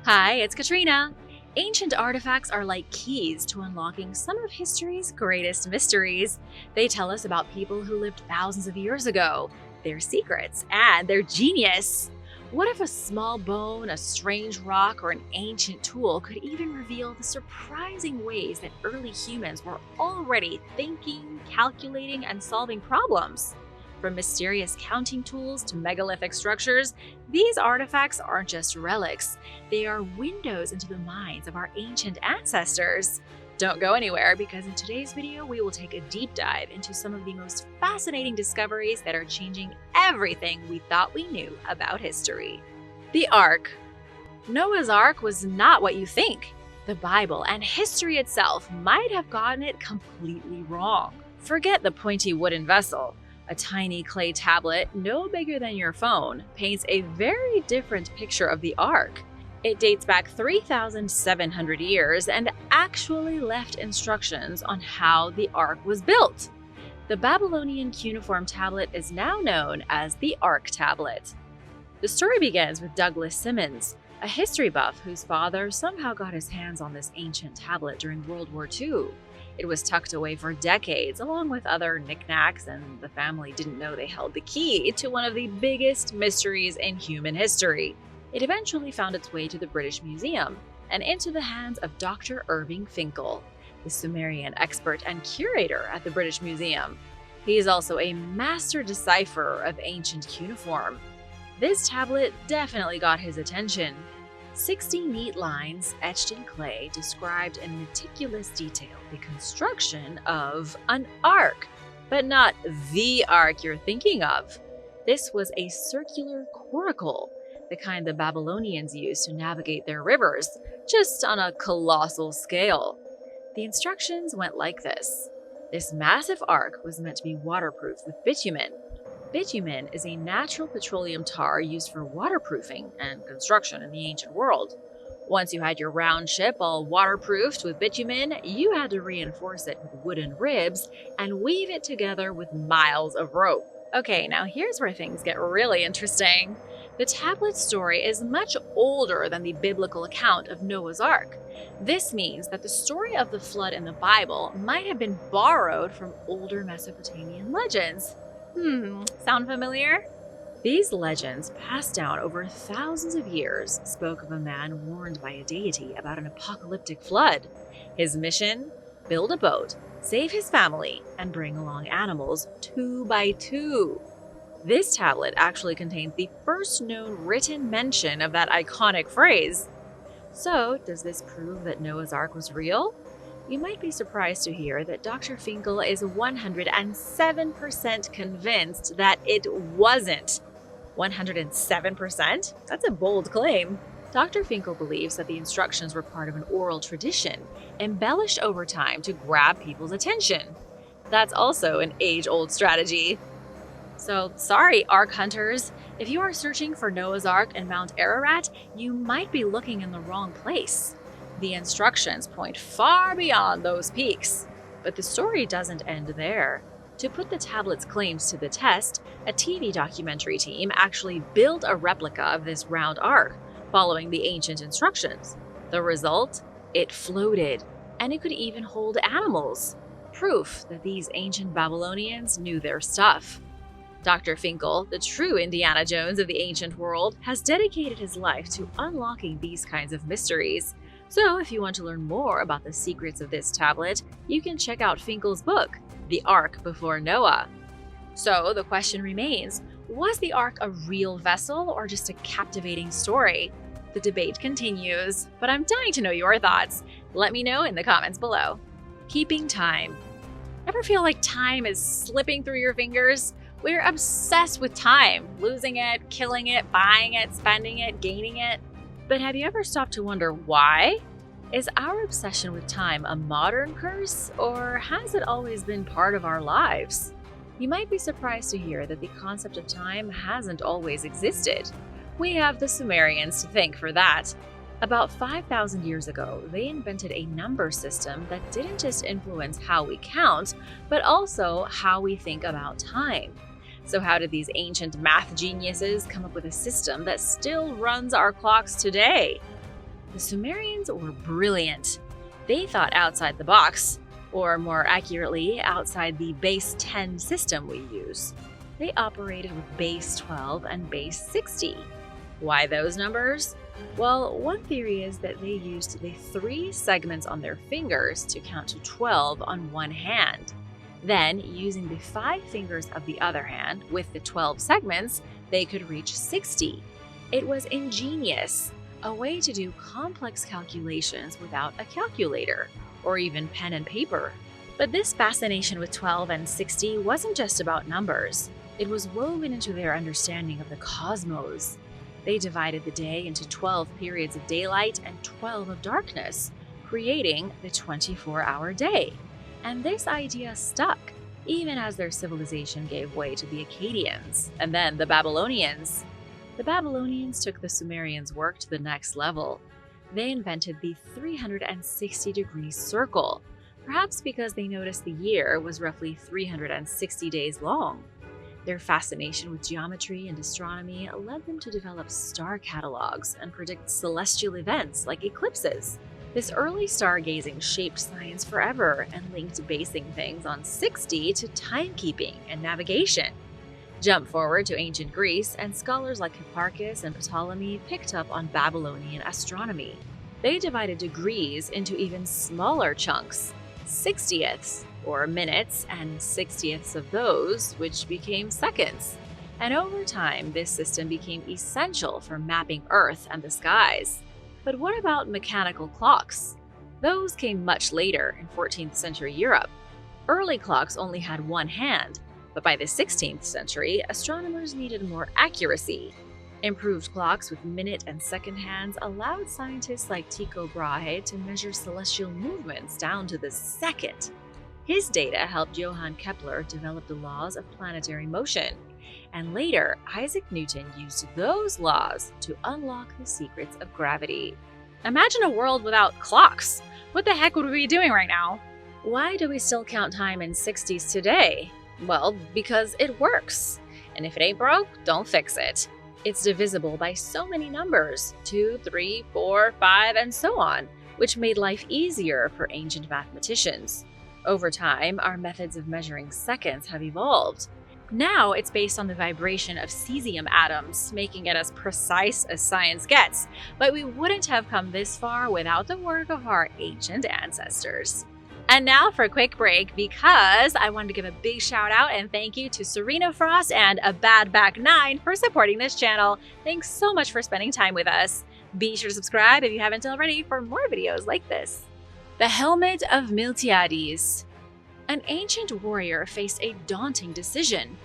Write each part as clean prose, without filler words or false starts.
Hi, it's Katrina. Ancient artifacts are like keys to unlocking some of history's greatest mysteries. They tell us about people who lived thousands of years ago, their secrets, and their genius. What if a small bone, a strange rock, or an ancient tool could even reveal the surprising ways that early humans were already thinking, calculating, and solving problems? From mysterious counting tools to megalithic structures, these artifacts aren't just relics. They are windows into the minds of our ancient ancestors. Don't go anywhere, because in today's video, we will take a deep dive into some of the most fascinating discoveries that are changing everything we thought we knew about history. The Ark. Noah's Ark was not what you think. The Bible and history itself might have gotten it completely wrong. Forget the pointy wooden vessel. A tiny clay tablet, no bigger than your phone, paints a very different picture of the Ark. It dates back 3,700 years and actually left instructions on how the Ark was built. The Babylonian cuneiform tablet is now known as the Ark Tablet. The story begins with Douglas Simmons, a history buff whose father somehow got his hands on this ancient tablet during World War II. It was tucked away for decades, along with other knickknacks, and the family didn't know they held the key to one of the biggest mysteries in human history. It eventually found its way to the British Museum and into the hands of Dr. Irving Finkel, the Sumerian expert and curator at the British Museum. He is also a master decipherer of ancient cuneiform. This tablet definitely got his attention. 60 neat lines etched in clay described in meticulous detail the construction of an ark, but not the ark you're thinking of. This was a circular coracle, the kind the Babylonians used to navigate their rivers, just on a colossal scale. The instructions went like this. This massive ark was meant to be waterproof with bitumen. Bitumen is a natural petroleum tar used for waterproofing and construction in the ancient world. Once you had your round ship all waterproofed with bitumen, you had to reinforce it with wooden ribs and weave it together with miles of rope. Okay, now here's where things get really interesting. The tablet story is much older than the biblical account of Noah's Ark. This means that the story of the flood in the Bible might have been borrowed from older Mesopotamian legends. Sound familiar? These legends, passed down over thousands of years, spoke of a man warned by a deity about an apocalyptic flood. His mission? Build a boat, save his family, and bring along animals 2 by 2. This tablet actually contains the first known written mention of that iconic phrase. So, does this prove that Noah's Ark was real? You might be surprised to hear that Dr. Finkel is 107% convinced that it wasn't. 107%? That's a bold claim. Dr. Finkel believes that the instructions were part of an oral tradition, embellished over time to grab people's attention. That's also an age-old strategy. So, sorry, Ark hunters. If you are searching for Noah's Ark in Mount Ararat, you might be looking in the wrong place. The instructions point far beyond those peaks. But the story doesn't end there. To put the tablet's claims to the test, a TV documentary team actually built a replica of this round ark, following the ancient instructions. The result? It floated, and it could even hold animals. Proof that these ancient Babylonians knew their stuff. Dr. Finkel, the true Indiana Jones of the ancient world, has dedicated his life to unlocking these kinds of mysteries. So if you want to learn more about the secrets of this tablet, you can check out Finkel's book, The Ark Before Noah. So the question remains, was the Ark a real vessel or just a captivating story? The debate continues, but I'm dying to know your thoughts. Let me know in the comments below. Keeping time. Ever feel like time is slipping through your fingers? We're obsessed with time, losing it, killing it, buying it, spending it, gaining it. But have you ever stopped to wonder why? Is our obsession with time a modern curse, or has it always been part of our lives? You might be surprised to hear that the concept of time hasn't always existed. We have the Sumerians to thank for that. About 5,000 years ago, they invented a number system that didn't just influence how we count, but also how we think about time. So how did these ancient math geniuses come up with a system that still runs our clocks today? The Sumerians were brilliant. They thought outside the box, or more accurately, outside the base 10 system we use. They operated with base 12 and base 60. Why those numbers? Well, one theory is that they used the 3 segments on their fingers to count to 12 on one hand. Then, using the 5 fingers of the other hand with the 12 segments, they could reach 60. It was ingenious, a way to do complex calculations without a calculator, or even pen and paper. But this fascination with 12 and 60 wasn't just about numbers. It was woven into their understanding of the cosmos. They divided the day into 12 periods of daylight and 12 of darkness, creating the 24-hour day. And this idea stuck, even as their civilization gave way to the Akkadians, and then the Babylonians. The Babylonians took the Sumerians' work to the next level. They invented the 360-degree circle, perhaps because they noticed the year was roughly 360 days long. Their fascination with geometry and astronomy led them to develop star catalogs and predict celestial events like eclipses. This early stargazing shaped science forever and linked basing things on 60 to timekeeping and navigation. Jump forward to ancient Greece, and scholars like Hipparchus and Ptolemy picked up on Babylonian astronomy. They divided degrees into even smaller chunks, 60ths, or minutes, and 60ths of those, which became seconds. And over time, this system became essential for mapping Earth and the skies. But what about mechanical clocks? Those came much later in 14th century Europe. Early clocks only had one hand, but by the 16th century, astronomers needed more accuracy. Improved clocks with minute and second hands allowed scientists like Tycho Brahe to measure celestial movements down to the second. His data helped Johann Kepler develop the laws of planetary motion, and later Isaac Newton used those laws to unlock the secrets of gravity. Imagine a world without clocks! What the heck would we be doing right now? Why do we still count time in 60s today? Well, because it works. And if it ain't broke, don't fix it. It's divisible by so many numbers, 2, 3, 4, 5, and so on, which made life easier for ancient mathematicians. Over time, our methods of measuring seconds have evolved. Now it's based on the vibration of cesium atoms, making it as precise as science gets. But we wouldn't have come this far without the work of our ancient ancestors. And now for a quick break, because I wanted to give a big shout out and thank you to Serena Frost and A Bad Back 9 for supporting this channel. Thanks so much for spending time with us. Be sure to subscribe if you haven't already for more videos like this. The Helmet of Miltiadis. An ancient warrior faced a daunting decision: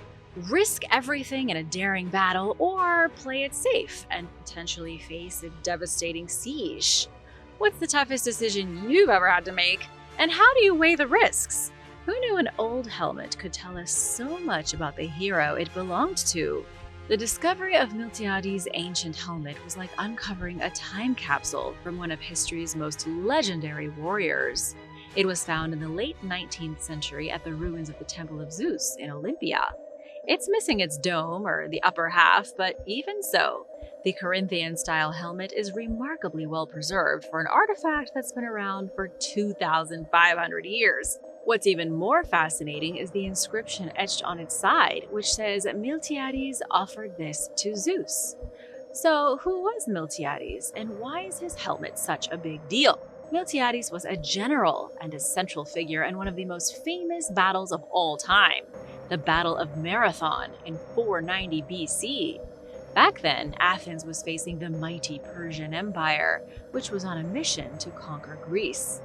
risk everything in a daring battle, or play it safe and potentially face a devastating siege. What's the toughest decision you've ever had to make? And how do you weigh the risks? Who knew an old helmet could tell us so much about the hero it belonged to? The discovery of Miltiadis' ancient helmet was like uncovering a time capsule from one of history's most legendary warriors. It was found in the late 19th century at the ruins of the Temple of Zeus in Olympia. It's missing its dome, or the upper half, but even so, the Corinthian-style helmet is remarkably well preserved for an artifact that's been around for 2,500 years. What's even more fascinating is the inscription etched on its side, which says Miltiadis offered this to Zeus. So who was Miltiadis, and why is his helmet such a big deal? Miltiadis was a general and a central figure in one of the most famous battles of all time, the Battle of Marathon in 490 BC. Back then, Athens was facing the mighty Persian Empire, which was on a mission to conquer Greece.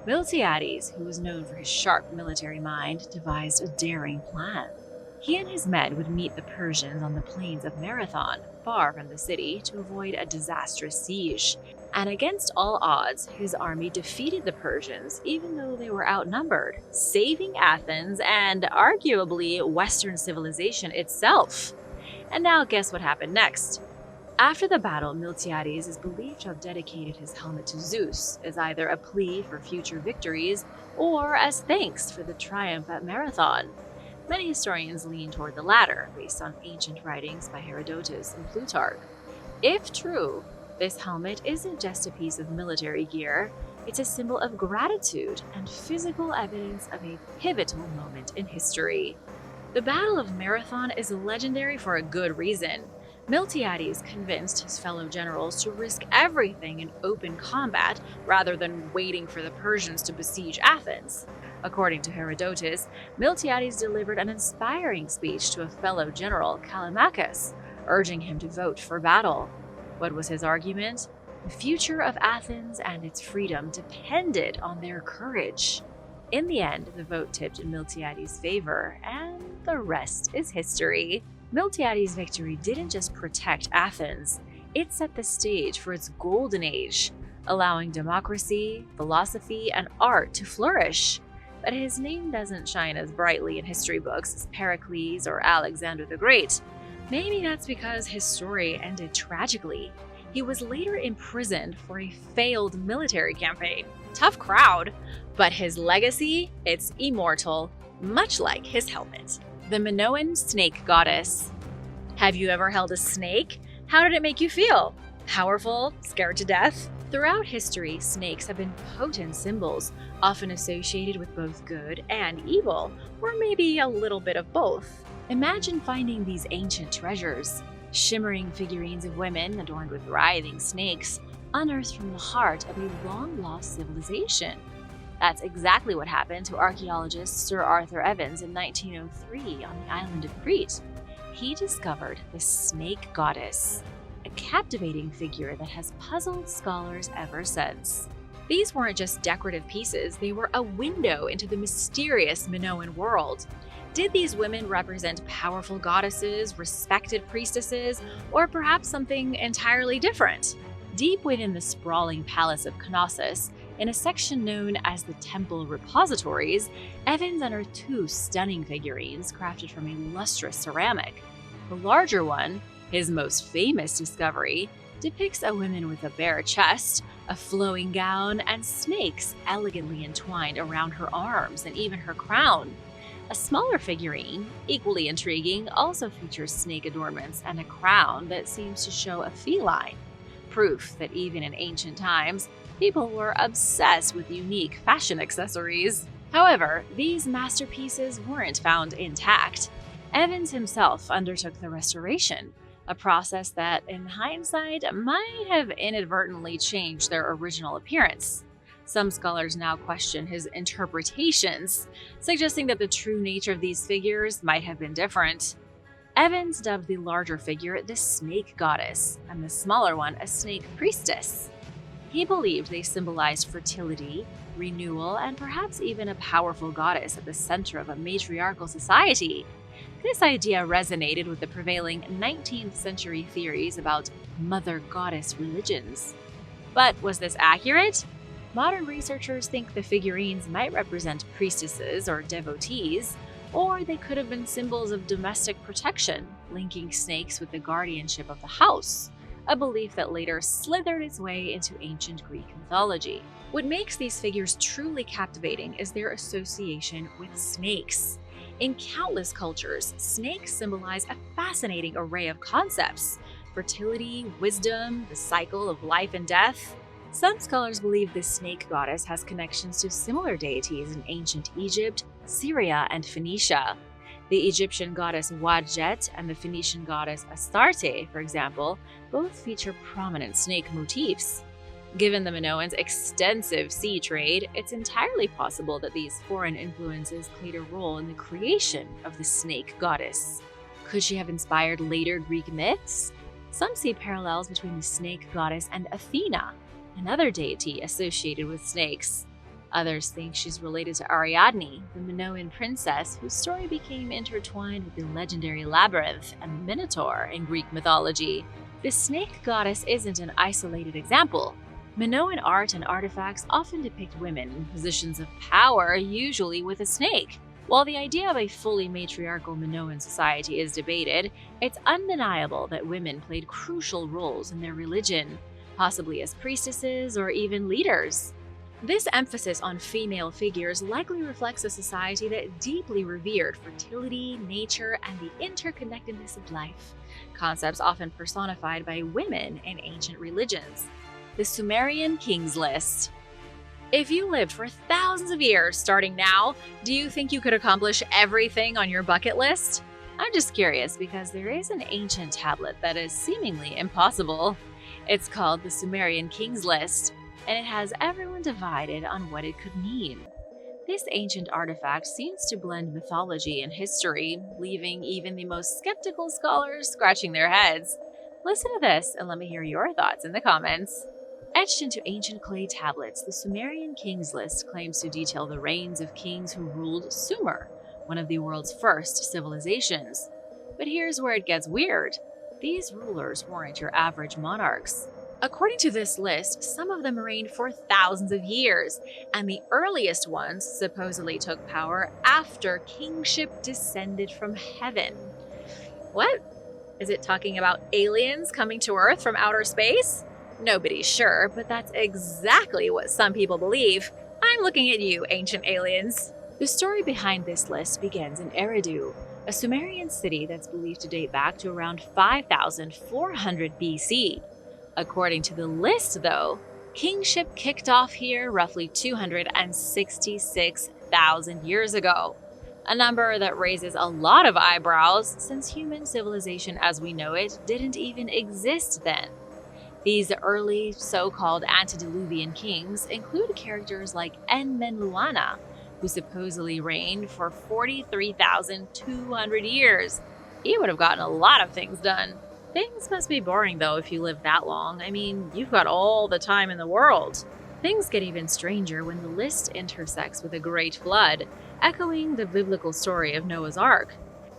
Miltiadis, who was known for his sharp military mind, devised a daring plan. He and his men would meet the Persians on the plains of Marathon, far from the city, to avoid a disastrous siege. And against all odds, his army defeated the Persians, even though they were outnumbered, saving Athens and arguably Western civilization itself. And now guess what happened next? After the battle, Miltiadis is believed to have dedicated his helmet to Zeus as either a plea for future victories or as thanks for the triumph at Marathon. Many historians lean toward the latter, based on ancient writings by Herodotus and Plutarch. If true, This helmet isn't just a piece of military gear, it's a symbol of gratitude and physical evidence of a pivotal moment in history. The Battle of Marathon is legendary for a good reason. Miltiadis convinced his fellow generals to risk everything in open combat rather than waiting for the Persians to besiege Athens. According to Herodotus, Miltiadis delivered an inspiring speech to a fellow general, Callimachus, urging him to vote for battle. What was his argument? The future of Athens and its freedom depended on their courage. In the end, the vote tipped in Miltiadis' favor, and the rest is history. Miltiadis' victory didn't just protect Athens, it set the stage for its golden age, allowing democracy, philosophy, and art to flourish. But his name doesn't shine as brightly in history books as Pericles or Alexander the Great. Maybe that's because his story ended tragically. He was later imprisoned for a failed military campaign. Tough crowd. But his legacy, it's immortal, much like his helmet. The Minoan snake goddess. Have you ever held a snake? How did it make you feel? Powerful? Scared to death? Throughout history, snakes have been potent symbols, often associated with both good and evil, or maybe a little bit of both. Imagine finding these ancient treasures, shimmering figurines of women adorned with writhing snakes, unearthed from the heart of a long-lost civilization. That's exactly what happened to archaeologist Sir Arthur Evans in 1903 on the island of Crete. He discovered the snake goddess, a captivating figure that has puzzled scholars ever since. These weren't just decorative pieces, they were a window into the mysterious Minoan world. Did these women represent powerful goddesses, respected priestesses, or perhaps something entirely different? Deep within the sprawling palace of Knossos, in a section known as the Temple Repositories, Evans unearthed two stunning figurines crafted from a lustrous ceramic. The larger one, his most famous discovery, depicts a woman with a bare chest, a flowing gown, and snakes elegantly entwined around her arms and even her crown. A smaller figurine, equally intriguing, also features snake adornments and a crown that seems to show a feline. Proof that even in ancient times, people were obsessed with unique fashion accessories. However, these masterpieces weren't found intact. Evans himself undertook the restoration, a process that, in hindsight, might have inadvertently changed their original appearance. Some scholars now question his interpretations, suggesting that the true nature of these figures might have been different. Evans dubbed the larger figure the snake goddess, and the smaller one a snake priestess. He believed they symbolized fertility, renewal, and perhaps even a powerful goddess at the center of a matriarchal society. This idea resonated with the prevailing 19th century theories about mother goddess religions. But was this accurate? Modern researchers think the figurines might represent priestesses or devotees, or they could have been symbols of domestic protection, linking snakes with the guardianship of the house, a belief that later slithered its way into ancient Greek mythology. What makes these figures truly captivating is their association with snakes. In countless cultures, snakes symbolize a fascinating array of concepts: fertility, wisdom, the cycle of life and death. Some scholars believe this snake goddess has connections to similar deities in ancient Egypt, Syria, and Phoenicia. The Egyptian goddess Wadjet and the Phoenician goddess Astarte, for example, both feature prominent snake motifs. Given the Minoans' extensive sea trade, it's entirely possible that these foreign influences played a role in the creation of the snake goddess. Could she have inspired later Greek myths? Some see parallels between the snake goddess and Athena, another deity associated with snakes. Others think she's related to Ariadne, the Minoan princess whose story became intertwined with the legendary labyrinth and the Minotaur in Greek mythology. The snake goddess isn't an isolated example. Minoan art and artifacts often depict women in positions of power, usually with a snake. While the idea of a fully matriarchal Minoan society is debated, it's undeniable that women played crucial roles in their religion, possibly as priestesses or even leaders. This emphasis on female figures likely reflects a society that deeply revered fertility, nature, and the interconnectedness of life. concepts often personified by women in ancient religions. The Sumerian Kings List. If you lived for thousands of years starting now, do you think you could accomplish everything on your bucket list? I'm just curious because there is an ancient tablet that is seemingly impossible. It's called the Sumerian Kings List, and it has everyone divided on what it could mean. This ancient artifact seems to blend mythology and history, leaving even the most skeptical scholars scratching their heads. Listen to this and let me hear your thoughts in the comments. Etched into ancient clay tablets, the Sumerian Kings List claims to detail the reigns of kings who ruled Sumer, one of the world's first civilizations. But here's where it gets weird. These rulers weren't your average monarchs. According to this list, some of them reigned for thousands of years, and the earliest ones supposedly took power after kingship descended from heaven. What? Is it talking about aliens coming to Earth from outer space? Nobody's sure, but that's exactly what some people believe. I'm looking at you, ancient aliens. The story behind this list begins in Eridu, a Sumerian city that's believed to date back to around 5,400 BC. According to the list, though, kingship kicked off here roughly 266,000 years ago, a number that raises a lot of eyebrows since human civilization as we know it didn't even exist then. These early so-called antediluvian kings include characters like Enmenluana, who supposedly reigned for 43,200 years. He would have gotten a lot of things done. Things must be boring though if you live that long. I mean, you've got all the time in the world. Things get even stranger when the list intersects with a great flood, echoing the biblical story of Noah's Ark.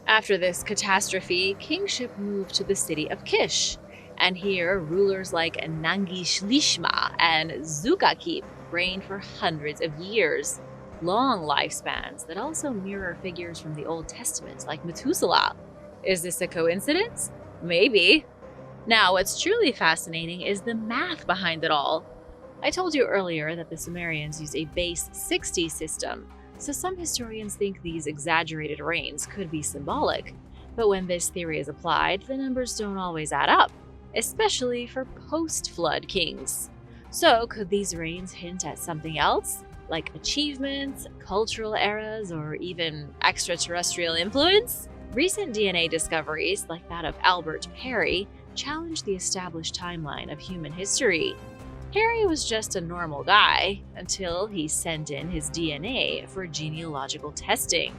After this catastrophe, kingship moved to the city of Kish, and here rulers like Nangi-Shlishma and Zukakip reigned for hundreds of years. Long lifespans that also mirror figures from the Old Testament like Methuselah. Is this a coincidence? Maybe. Now, what's truly fascinating is the math behind it all. I told you earlier that the Sumerians used a base 60 system, so some historians think these exaggerated reigns could be symbolic. But when this theory is applied, the numbers don't always add up, especially for post-flood kings. So could these reigns hint at something else, like achievements, cultural eras, or even extraterrestrial influence? Recent DNA discoveries, like that of Albert Perry, challenge the established timeline of human history. Perry was just a normal guy until he sent in his DNA for genealogical testing.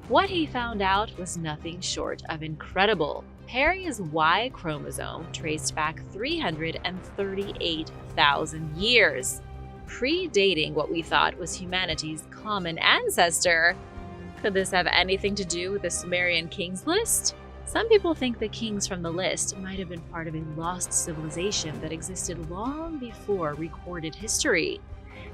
What he found out was nothing short of incredible. Perry's Y chromosome traced back 338,000 years, predating what we thought was humanity's common ancestor. Could this have anything to do with the Sumerian Kings List? Some people think the kings from the list might have been part of a lost civilization that existed long before recorded history.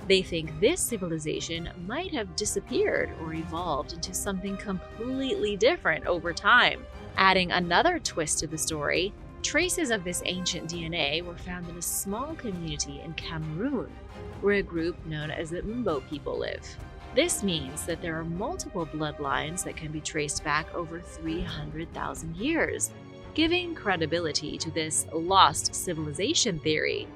They think this civilization might have disappeared or evolved into something completely different over time. Adding another twist to the story, traces of this ancient DNA were found in a small community in Cameroon, where a group known as the Mbo people live. This means that there are multiple bloodlines that can be traced back over 300,000 years, giving credibility to this lost civilization theory.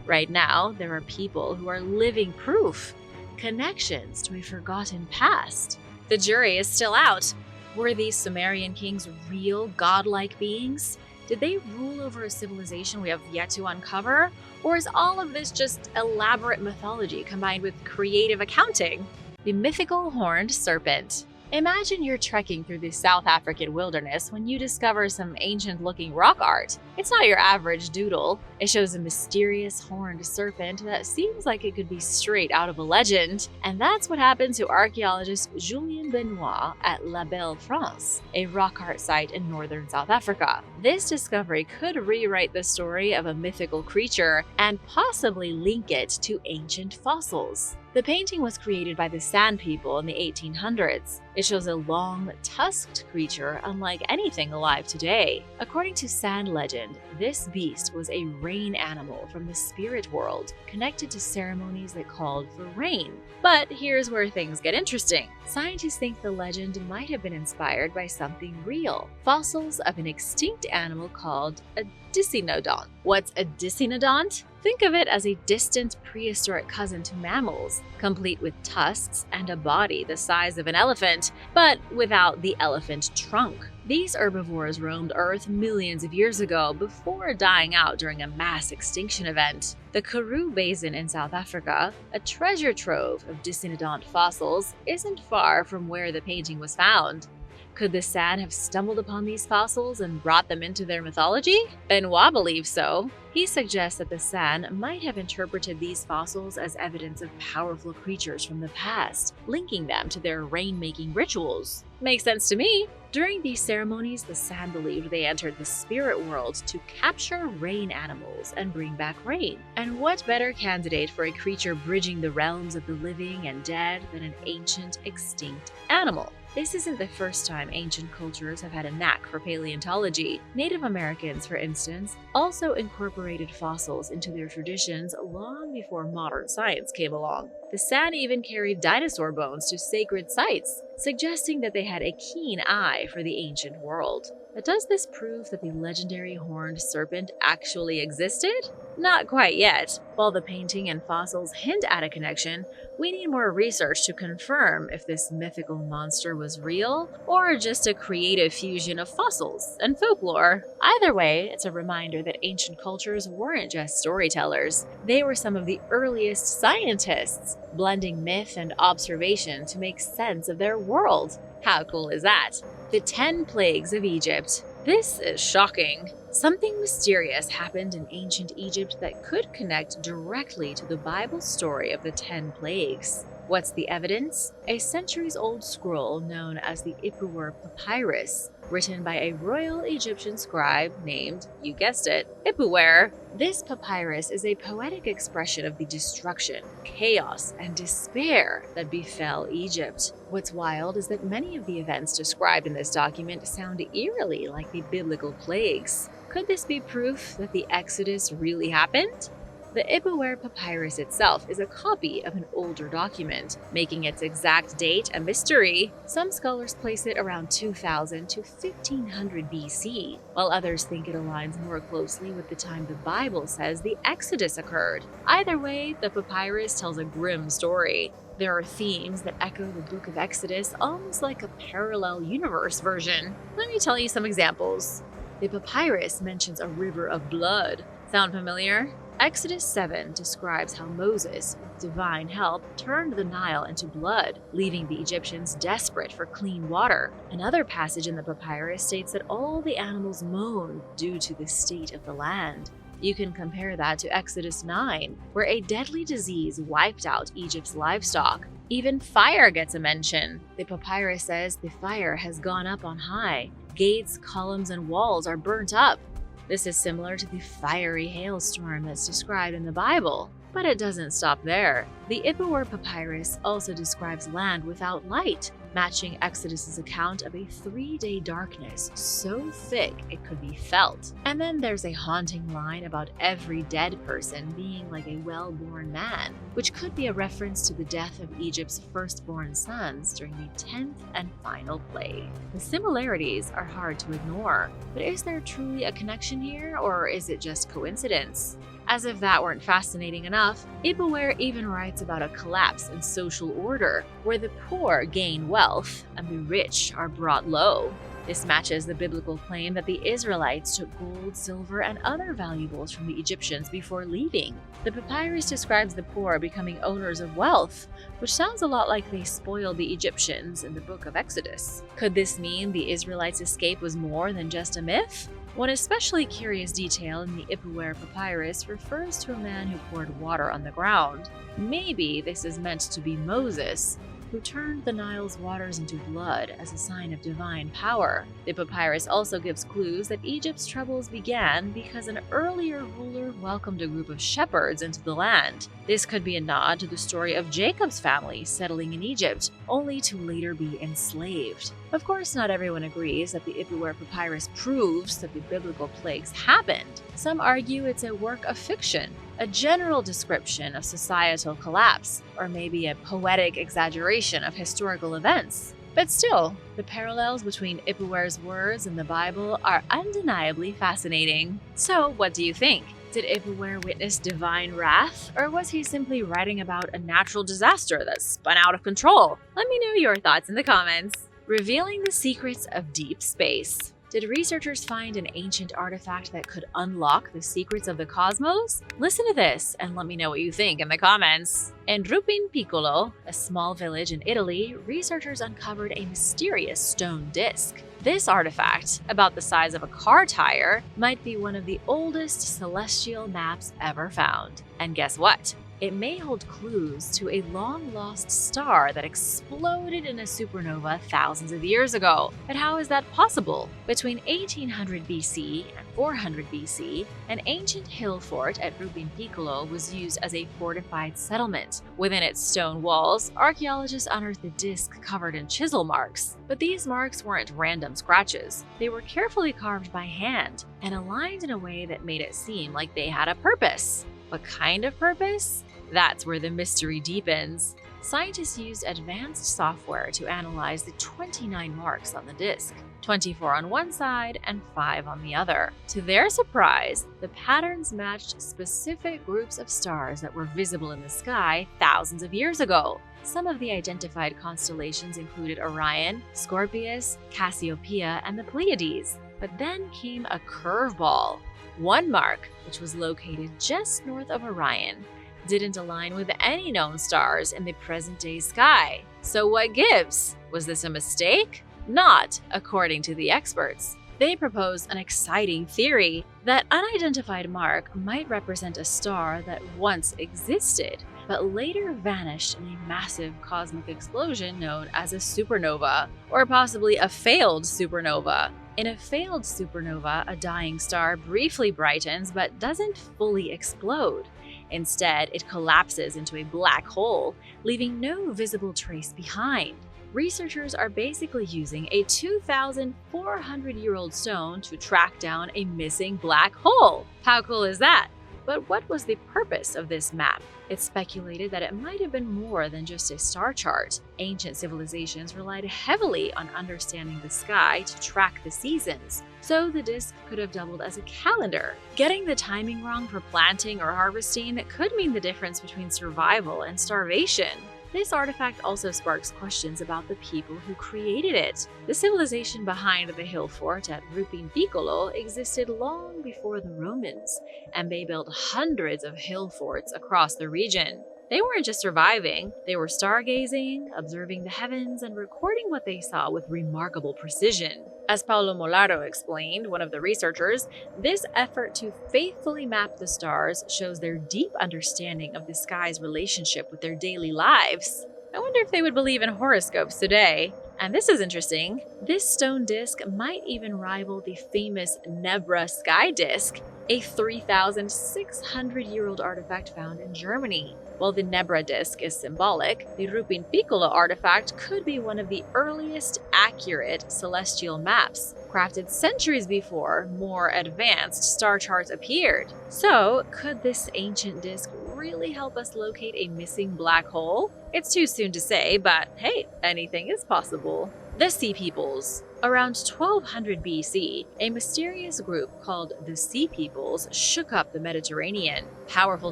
Right now, there are people who are living proof, connections to a forgotten past. The jury is still out. Were these Sumerian kings real godlike beings? Did they rule over a civilization we have yet to uncover? Or is all of this just elaborate mythology combined with creative accounting? The mythical horned serpent. Imagine you're trekking through the South African wilderness when you discover some ancient-looking rock art. It's not your average doodle. It shows a mysterious horned serpent that seems like it could be straight out of a legend. And that's what happened to archaeologist Julien Benoit at La Belle, France, a rock art site in northern South Africa. This discovery could rewrite the story of a mythical creature and possibly link it to ancient fossils. The painting was created by the Sand people in the 1800s. It shows a long, tusked creature unlike anything alive today. According to Sand legend, this beast was a rain animal from the spirit world, connected to ceremonies that called for rain. But here's where things get interesting. Scientists think the legend might have been inspired by something real: fossils of an extinct animal called a dicynodont. What's a dicynodont? Think of it as a distant prehistoric cousin to mammals, complete with tusks and a body the size of an elephant, but without the elephant trunk. These herbivores roamed Earth millions of years ago before dying out during a mass extinction event. The Karoo Basin in South Africa, a treasure trove of dicynodont fossils, isn't far from where the painting was found. Could the San have stumbled upon these fossils and brought them into their mythology? Benoit believes so. He suggests that the San might have interpreted these fossils as evidence of powerful creatures from the past, linking them to their rain-making rituals. Makes sense to me. During these ceremonies, the San believed they entered the spirit world to capture rain animals and bring back rain. And what better candidate for a creature bridging the realms of the living and dead than an ancient, extinct animal? This isn't the first time ancient cultures have had a knack for paleontology. Native Americans, for instance, also incorporated fossils into their traditions long before modern science came along. The San even carried dinosaur bones to sacred sites, suggesting that they had a keen eye for the ancient world. But does this prove that the legendary horned serpent actually existed? Not quite yet. While the painting and fossils hint at a connection, we need more research to confirm if this mythical monster was real or just a creative fusion of fossils and folklore. Either way, it's a reminder that ancient cultures weren't just storytellers. They were some of the earliest scientists, blending myth and observation to make sense of their world. How cool is that? The 10 Plagues of Egypt. This is shocking. Something mysterious happened in ancient Egypt that could connect directly to the Bible story of the 10 Plagues. What's the evidence? A centuries-old scroll known as the Ipuwer Papyrus, written by a royal Egyptian scribe named, you guessed it, Ipuwer. This papyrus is a poetic expression of the destruction, chaos, and despair that befell Egypt. What's wild is that many of the events described in this document sound eerily like the biblical plagues. Could this be proof that the Exodus really happened? The Ipuwer Papyrus itself is a copy of an older document, making its exact date a mystery. Some scholars place it around 2000 to 1500 BC, while others think it aligns more closely with the time the Bible says the Exodus occurred. Either way, the papyrus tells a grim story. There are themes that echo the Book of Exodus, almost like a parallel universe version. Let me tell you some examples. The papyrus mentions a river of blood. Sound familiar? Exodus 7 describes how Moses, with divine help, turned the Nile into blood, leaving the Egyptians desperate for clean water. Another passage in the papyrus states that all the animals moaned due to the state of the land. You can compare that to Exodus 9, where a deadly disease wiped out Egypt's livestock. Even fire gets a mention. The papyrus says the fire has gone up on high. Gates, columns, and walls are burnt up. This is similar to the fiery hailstorm that's described in the Bible. But it doesn't stop there. The Ipuwer Papyrus also describes land without light, matching Exodus's account of a 3-day darkness so thick it could be felt. And then there's a haunting line about every dead person being like a well-born man, which could be a reference to the death of Egypt's firstborn sons during the 10th and final plague. The similarities are hard to ignore, but is there truly a connection here, or is it just coincidence? As if that weren't fascinating enough, Ipuwer even writes about a collapse in social order, where the poor gain wealth and the rich are brought low. This matches the biblical claim that the Israelites took gold, silver, and other valuables from the Egyptians before leaving. The papyrus describes the poor becoming owners of wealth, which sounds a lot like they spoiled the Egyptians in the Book of Exodus. Could this mean the Israelites' escape was more than just a myth? One especially curious detail in the Ipuwer Papyrus refers to a man who poured water on the ground. Maybe this is meant to be Moses. who turned the Nile's waters into blood as a sign of divine power. The papyrus also gives clues that Egypt's troubles began because an earlier ruler welcomed a group of shepherds into the land. This could be a nod to the story of Jacob's family settling in Egypt, only to later be enslaved. Of course, not everyone agrees that the Ipuwer papyrus proves that the biblical plagues happened. Some argue it's a work of fiction, a general description of societal collapse, or maybe a poetic exaggeration of historical events. But still, the parallels between Ipuwer's words and the Bible are undeniably fascinating. So, what do you think? Did Ipuwer witness divine wrath, or was he simply writing about a natural disaster that spun out of control? Let me know your thoughts in the comments. Revealing the secrets of deep space. Did researchers find an ancient artifact that could unlock the secrets of the cosmos? Listen to this and let me know what you think in the comments. In Rupin Piccolo, a small village in Italy, researchers uncovered a mysterious stone disc. This artifact, about the size of a car tire, might be one of the oldest celestial maps ever found. And guess what? It may hold clues to a long-lost star that exploded in a supernova thousands of years ago. But how is that possible? Between 1800 BC and 400 BC, an ancient hill fort at Rupin Piccolo was used as a fortified settlement. Within its stone walls, archaeologists unearthed a disc covered in chisel marks. But these marks weren't random scratches. They were carefully carved by hand and aligned in a way that made it seem like they had a purpose. What kind of purpose? That's where the mystery deepens. Scientists used advanced software to analyze the 29 marks on the disc, 24 on one side and 5 on the other. To their surprise, the patterns matched specific groups of stars that were visible in the sky thousands of years ago. Some of the identified constellations included Orion, Scorpius, Cassiopeia, and the Pleiades. But then came a curveball. One mark, which was located just north of Orion, didn't align with any known stars in the present-day sky. So what gives? Was this a mistake? Not, according to the experts. They proposed an exciting theory that unidentified mark might represent a star that once existed, but later vanished in a massive cosmic explosion known as a supernova, or possibly a failed supernova. In a failed supernova, a dying star briefly brightens but doesn't fully explode. Instead, it collapses into a black hole, leaving no visible trace behind. Researchers are basically using a 2,400-year-old stone to track down a missing black hole. How cool is that? But what was the purpose of this map? It's speculated that it might have been more than just a star chart. Ancient civilizations relied heavily on understanding the sky to track the seasons, so the disc could have doubled as a calendar. Getting the timing wrong for planting or harvesting could mean the difference between survival and starvation. This artifact also sparks questions about the people who created it. The civilization behind the hill fort at Rupin Piccolo existed long before the Romans, and they built hundreds of hill forts across the region. They weren't just surviving, they were stargazing, observing the heavens, and recording what they saw with remarkable precision. As Paulo Molaro explained, one of the researchers, this effort to faithfully map the stars shows their deep understanding of the sky's relationship with their daily lives. I wonder if they would believe in horoscopes today. And this is interesting. This stone disc might even rival the famous Nebra sky disc, a 3,600-year-old artifact found in Germany. While the Nebra disc is symbolic, the Rupin Piccolo artifact could be one of the earliest accurate celestial maps, crafted centuries before more advanced star charts appeared. So, could this ancient disc really help us locate a missing black hole? It's too soon to say, but hey, anything is possible. The Sea Peoples. Around 1200 BC, a mysterious group called the Sea Peoples shook up the Mediterranean. Powerful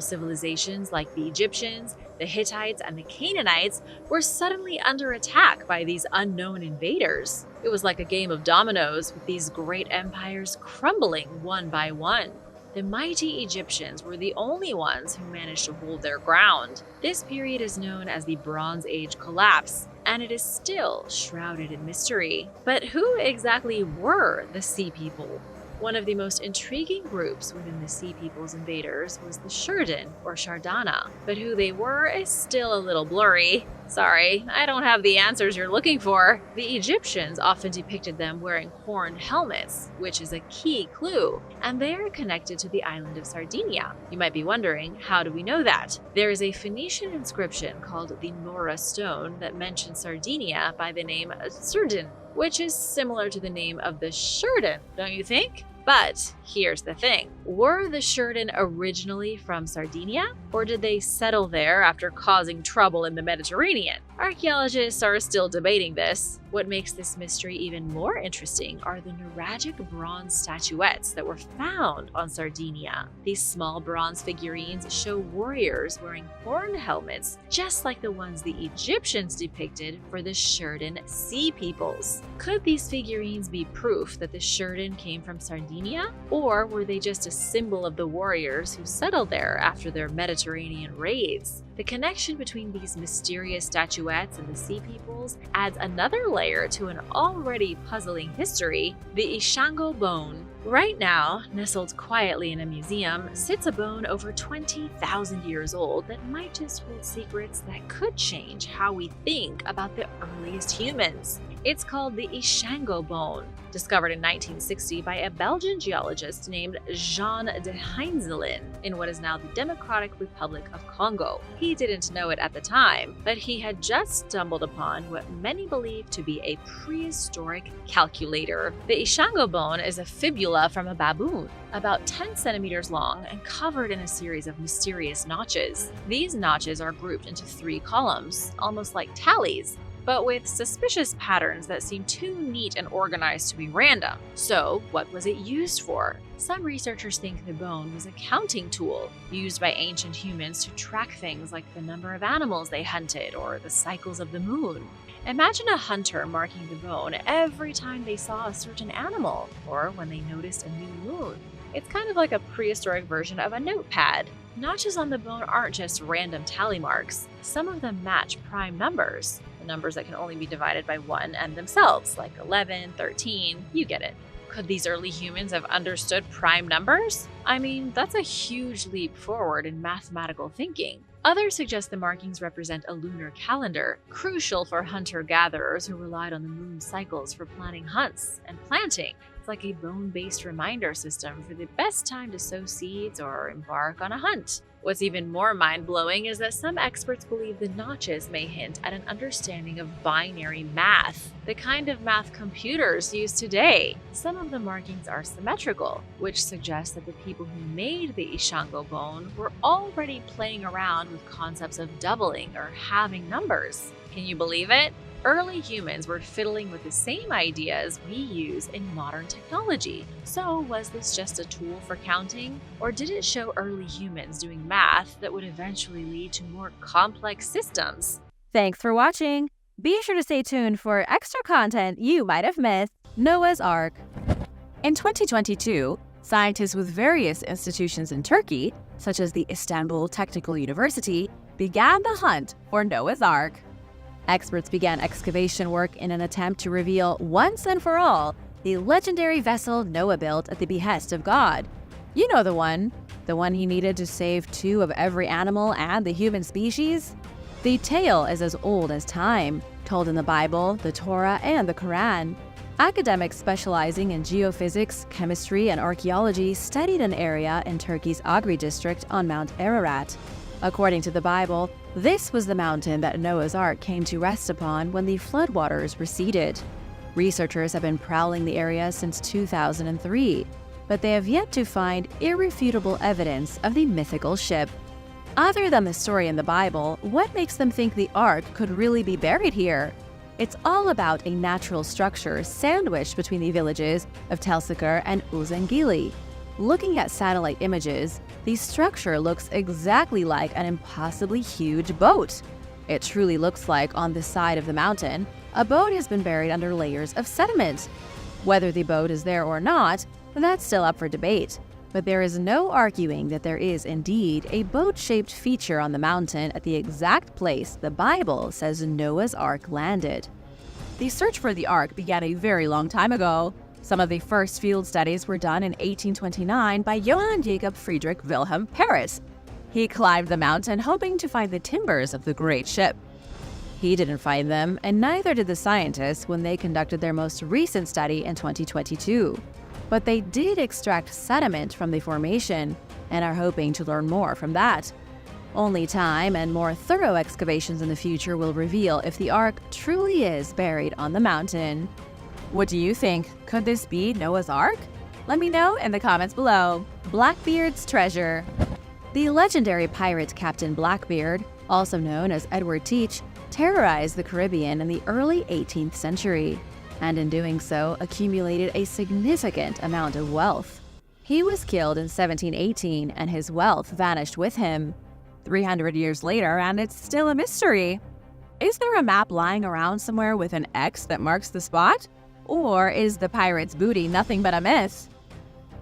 civilizations like the Egyptians, the Hittites, and the Canaanites were suddenly under attack by these unknown invaders. It was like a game of dominoes, with these great empires crumbling one by one. The mighty Egyptians were the only ones who managed to hold their ground. This period is known as the Bronze Age collapse, and it is still shrouded in mystery. But who exactly were the Sea People? One of the most intriguing groups within the Sea People's invaders was the Shogun, or Shardana, but who they were is still a little blurry. Sorry, I don't have the answers you're looking for. The Egyptians often depicted them wearing horned helmets, which is a key clue, and they are connected to the island of Sardinia. You might be wondering, how do we know that? There is a Phoenician inscription called the Menorah stone that mentions Sardinia by the name Surdin, which is similar to the name of the Shogun, don't you think? But here's the thing. Were the Shogun originally from Sardinia, or did they settle there after causing trouble in the Mediterranean? Archaeologists are still debating this. What makes this mystery even more interesting are the Nuragic bronze statuettes that were found on Sardinia. These small bronze figurines show warriors wearing horned helmets, just like the ones the Egyptians depicted for the Shogun sea peoples. Could these figurines be proof that the Shogun came from Sardinia, or were they just a symbol of the warriors who settled there after their Mediterranean raids? The connection between these mysterious statuettes and the sea peoples adds another layer to an already puzzling history: the Ishango Bone. Right now, nestled quietly in a museum, sits a bone over 20,000 years old that might just hold secrets that could change how we think about the earliest humans. It's called the Ishango Bone, discovered in 1960 by a Belgian geologist named Jean de Heinzelin in what is now the Democratic Republic of Congo. He didn't know it at the time, but he had just stumbled upon what many believe to be a prehistoric calculator. The Ishango Bone is a fibula from a baboon, about 10 centimeters long and covered in a series of mysterious notches. These notches are grouped into 3 columns, almost like tallies, but with suspicious patterns that seem too neat and organized to be random. So, what was it used for? Some researchers think the bone was a counting tool used by ancient humans to track things like the number of animals they hunted or the cycles of the moon. Imagine a hunter marking the bone every time they saw a certain animal or when they noticed a new moon. It's kind of like a prehistoric version of a notepad. Notches on the bone aren't just random tally marks. Some of them match prime numbers, the numbers that can only be divided by 1 and themselves, like 11, 13, you get it. Could these early humans have understood prime numbers? I mean, that's a huge leap forward in mathematical thinking. Others suggest the markings represent a lunar calendar, crucial for hunter-gatherers who relied on the moon cycles for planning hunts and planting. It's like a bone-based reminder system for the best time to sow seeds or embark on a hunt. What's even more mind-blowing is that some experts believe the notches may hint at an understanding of binary math, the kind of math computers use today. Some of the markings are symmetrical, which suggests that the people who made the Ishango Bone were already playing around with concepts of doubling or halving numbers. Can you believe it? Early humans were fiddling with the same ideas we use in modern technology. So, was this just a tool for counting? Or did it show early humans doing math that would eventually lead to more complex systems? Thanks for watching! Be sure to stay tuned for extra content you might have missed. Noah's Ark. In 2022, scientists with various institutions in Turkey, such as the Istanbul Technical University, began the hunt for Noah's Ark. Experts began excavation work in an attempt to reveal once and for all the legendary vessel Noah built at the behest of God. You know the one he needed to save 2 of every animal and the human species? The tale is as old as time, told in the Bible, the Torah, and the Quran. Academics specializing in geophysics, chemistry, and archaeology studied an area in Turkey's Agri district on Mount Ararat. According to the Bible, this was the mountain that Noah's Ark came to rest upon when the floodwaters receded. Researchers have been prowling the area since 2003, but they have yet to find irrefutable evidence of the mythical ship. Other than the story in the Bible, what makes them think the Ark could really be buried here? It's all about a natural structure sandwiched between the villages of Telsakar and Uzengili. Looking at satellite images, the structure looks exactly like an impossibly huge boat. It truly looks like on the side of the mountain, a boat has been buried under layers of sediment. Whether the boat is there or not, that's still up for debate. But there is no arguing that there is indeed a boat-shaped feature on the mountain at the exact place the Bible says Noah's Ark landed. The search for the Ark began a very long time ago. Some of the first field studies were done in 1829 by Johann Jacob Friedrich Wilhelm Paris. He climbed the mountain hoping to find the timbers of the great ship. He didn't find them, and neither did the scientists when they conducted their most recent study in 2022. But they did extract sediment from the formation and are hoping to learn more from that. Only time and more thorough excavations in the future will reveal if the Ark truly is buried on the mountain. What do you think? Could this be Noah's Ark? Let me know in the comments below. Blackbeard's treasure. The legendary pirate Captain Blackbeard, also known as Edward Teach, terrorized the Caribbean in the early 18th century, and in doing so accumulated a significant amount of wealth. He was killed in 1718 and his wealth vanished with him. 300 years later, and it's still a mystery. Is there a map lying around somewhere with an X that marks the spot? Or is the pirate's booty nothing but a myth?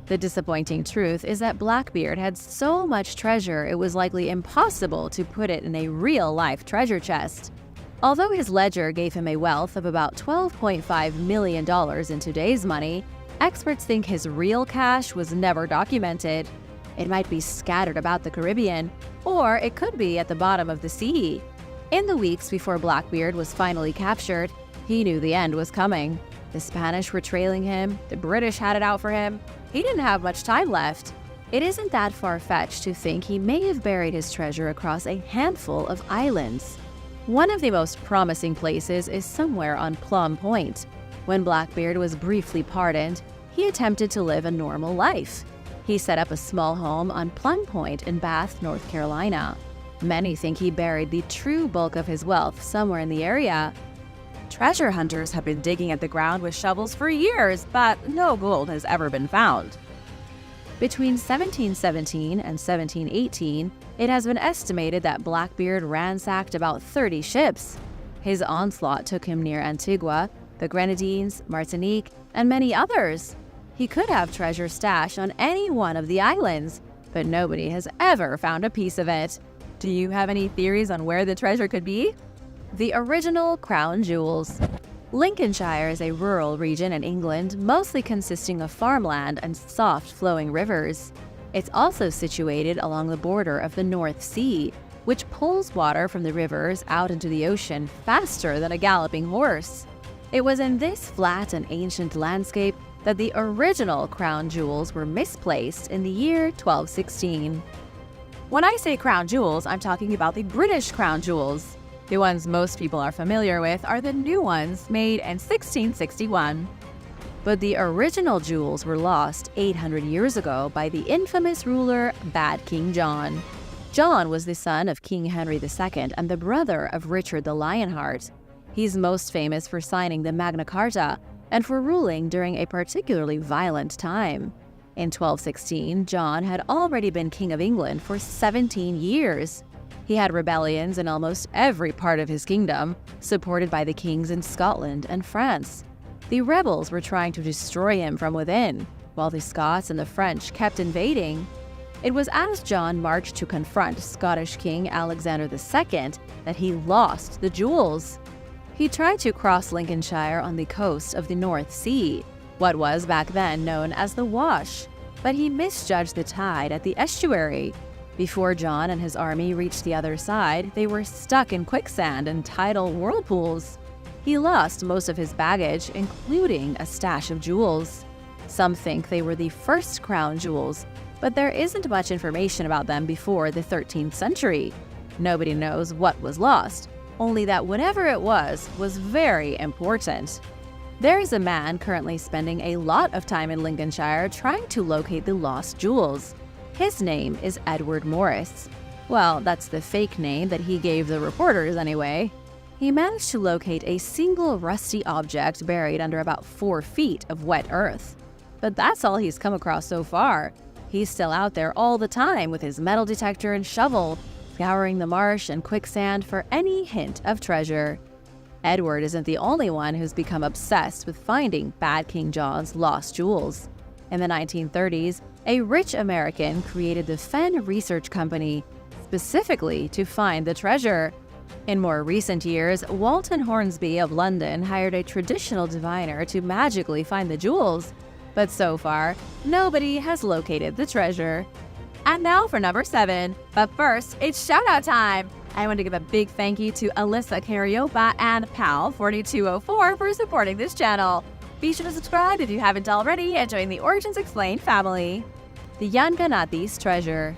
The disappointing truth is that Blackbeard had so much treasure it was likely impossible to put it in a real-life treasure chest. Although his ledger gave him a wealth of about $12.5 million in today's money, experts think his real cash was never documented. It might be scattered about the Caribbean, or it could be at the bottom of the sea. In the weeks before Blackbeard was finally captured, he knew the end was coming. The Spanish were trailing him, the British had it out for him. He didn't have much time left. It isn't that far-fetched to think he may have buried his treasure across a handful of islands. One of the most promising places is somewhere on Plum Point. When Blackbeard was briefly pardoned, he attempted to live a normal life. He set up a small home on Plum Point in Bath, North Carolina. Many think he buried the true bulk of his wealth somewhere in the area. Treasure hunters have been digging at the ground with shovels for years, but no gold has ever been found. Between 1717 and 1718, it has been estimated that Blackbeard ransacked about 30 ships. His onslaught took him near Antigua, the Grenadines, Martinique, and many others. He could have treasure stashed on any one of the islands, but nobody has ever found a piece of it. Do you have any theories on where the treasure could be? The original crown jewels. Lincolnshire is a rural region in England, mostly consisting of farmland and soft flowing rivers. It's also situated along the border of the North Sea, which pulls water from the rivers out into the ocean faster than a galloping horse. It was in this flat and ancient landscape that the original crown jewels were misplaced in the year 1216. When I say crown jewels, I'm talking about the British crown jewels. The ones most people are familiar with are the new ones made in 1661. But the original jewels were lost 800 years ago by the infamous ruler Bad King John. John was the son of King Henry II and the brother of Richard the Lionheart. He's most famous for signing the Magna Carta and for ruling during a particularly violent time. In 1216, John had already been King of England for 17 years. He had rebellions in almost every part of his kingdom, supported by the kings in Scotland and France. The rebels were trying to destroy him from within, while the Scots and the French kept invading. It was as John marched to confront Scottish King Alexander II that he lost the jewels. He tried to cross Lincolnshire on the coast of the North Sea, what was back then known as the Wash, but he misjudged the tide at the estuary. Before John and his army reached the other side, they were stuck in quicksand and tidal whirlpools. He lost most of his baggage, including a stash of jewels. Some think they were the first crown jewels, but there isn't much information about them before the 13th century. Nobody knows what was lost, only that whatever it was very important. There is a man currently spending a lot of time in Lincolnshire trying to locate the lost jewels. His name is Edward Morris. Well, that's the fake name that he gave the reporters anyway. He managed to locate a single rusty object buried under about 4 feet of wet earth. But that's all he's come across so far. He's still out there all the time with his metal detector and shovel, scouring the marsh and quicksand for any hint of treasure. Edward isn't the only one who's become obsessed with finding Bad King John's lost jewels. In the 1930s, a rich American created the Fenn Research Company, specifically to find the treasure. In more recent years, Walton Hornsby of London hired a traditional diviner to magically find the jewels. But so far, nobody has located the treasure. And now for number 7. But first, it's shoutout time! I want to give a big thank you to Alyssa Cariopa and Pal4204 for supporting this channel. Be sure to subscribe if you haven't already and join the Origins Explained family. The Yanti Treasure.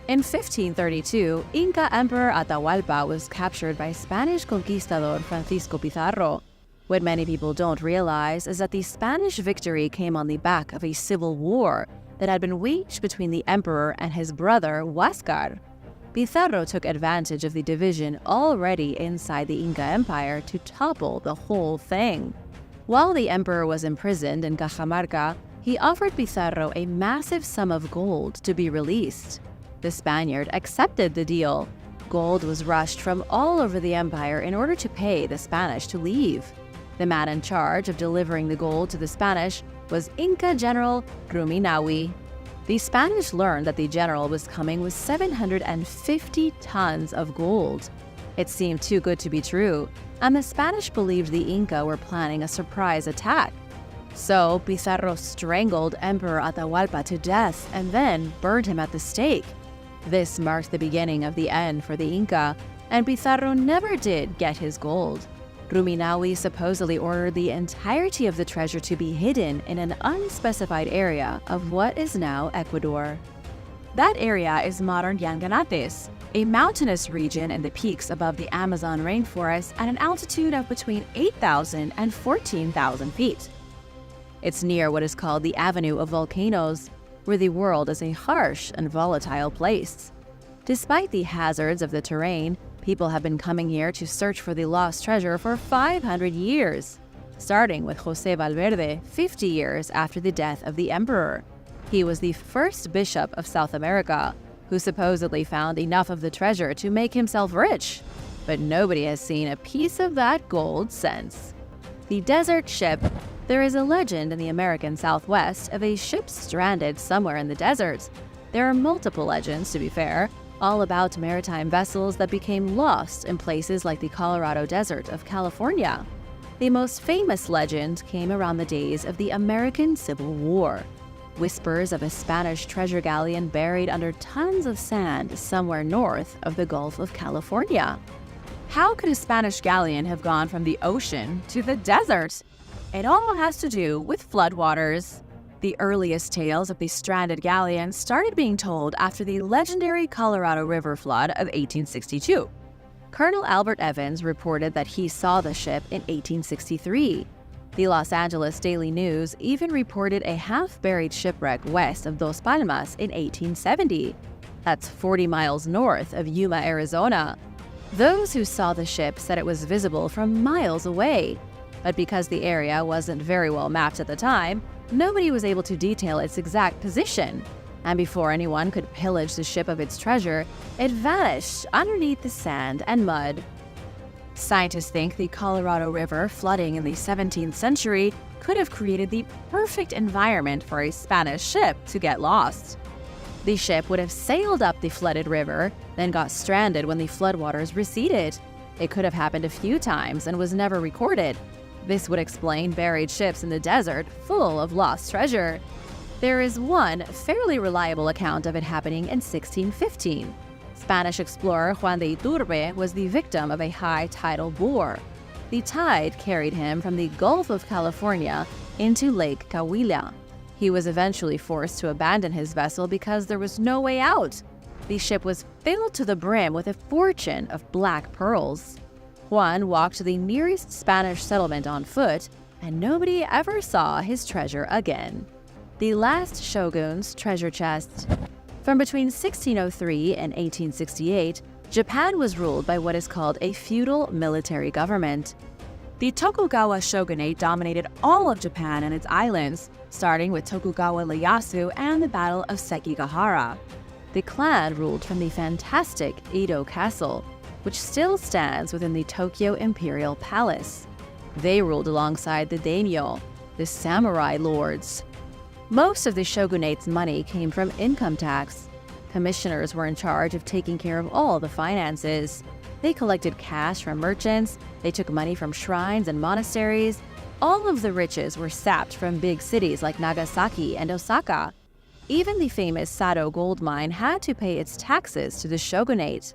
In 1532, Inca Emperor Atahualpa was captured by Spanish conquistador Francisco Pizarro. What many people don't realize is that the Spanish victory came on the back of a civil war that had been waged between the emperor and his brother Huáscar. Pizarro took advantage of the division already inside the Inca Empire to topple the whole thing. While the emperor was imprisoned in Cajamarca, he offered Pizarro a massive sum of gold to be released. The Spaniard accepted the deal. Gold was rushed from all over the empire in order to pay the Spanish to leave. The man in charge of delivering the gold to the Spanish was Inca General Ruminawi. The Spanish learned that the general was coming with 750 tons of gold. It seemed too good to be true, and the Spanish believed the Inca were planning a surprise attack. So Pizarro strangled Emperor Atahualpa to death and then burned him at the stake. This marked the beginning of the end for the Inca, and Pizarro never did get his gold. Ruminawi supposedly ordered the entirety of the treasure to be hidden in an unspecified area of what is now Ecuador. That area is modern Yanti, a mountainous region in the peaks above the Amazon rainforest at an altitude of between 8,000 and 14,000 feet. It's near what is called the Avenue of Volcanoes, where the world is a harsh and volatile place. Despite the hazards of the terrain, people have been coming here to search for the lost treasure for 500 years, starting with José Valverde 50 years after the death of the emperor. He was the first bishop of South America, who supposedly found enough of the treasure to make himself rich, but nobody has seen a piece of that gold since. The desert ship. There is a legend in the American Southwest of a ship stranded somewhere in the desert. There are multiple legends, to be fair, all about maritime vessels that became lost in places like the Colorado Desert of California. The most famous legend came around the days of the American Civil War. Whispers of a Spanish treasure galleon buried under tons of sand somewhere north of the Gulf of California. How could a Spanish galleon have gone from the ocean to the desert? It all has to do with floodwaters. The earliest tales of the stranded galleon started being told after the legendary Colorado River flood of 1862. Colonel Albert Evans reported that he saw the ship in 1863. The Los Angeles Daily News even reported a half-buried shipwreck west of Dos Palmas in 1870. That's 40 miles north of Yuma, Arizona. Those who saw the ship said it was visible from miles away. But because the area wasn't very well mapped at the time, nobody was able to detail its exact position. And before anyone could pillage the ship of its treasure, it vanished underneath the sand and mud. Scientists think the Colorado River flooding in the 17th century could have created the perfect environment for a Spanish ship to get lost. The ship would have sailed up the flooded river, then got stranded when the floodwaters receded. It could have happened a few times and was never recorded. This would explain buried ships in the desert full of lost treasure. There is one fairly reliable account of it happening in 1615. Spanish explorer Juan de Iturbe was the victim of a high tidal bore. The tide carried him from the Gulf of California into Lake Cahuilla. He was eventually forced to abandon his vessel because there was no way out. The ship was filled to the brim with a fortune of black pearls. Juan walked to the nearest Spanish settlement on foot, and nobody ever saw his treasure again. The last shogun's treasure chest. From between 1603 and 1868, Japan was ruled by what is called a feudal military government. The Tokugawa shogunate dominated all of Japan and its islands, starting with Tokugawa Ieyasu and the Battle of Sekigahara. The clan ruled from the fantastic Edo Castle, which still stands within the Tokyo Imperial Palace. They ruled alongside the daimyo, the samurai lords. Most of the shogunate's money came from income tax. Commissioners were in charge of taking care of all the finances. They collected cash from merchants, they took money from shrines and monasteries. All of the riches were sapped from big cities like Nagasaki and Osaka. Even the famous Sado gold mine had to pay its taxes to the shogunate.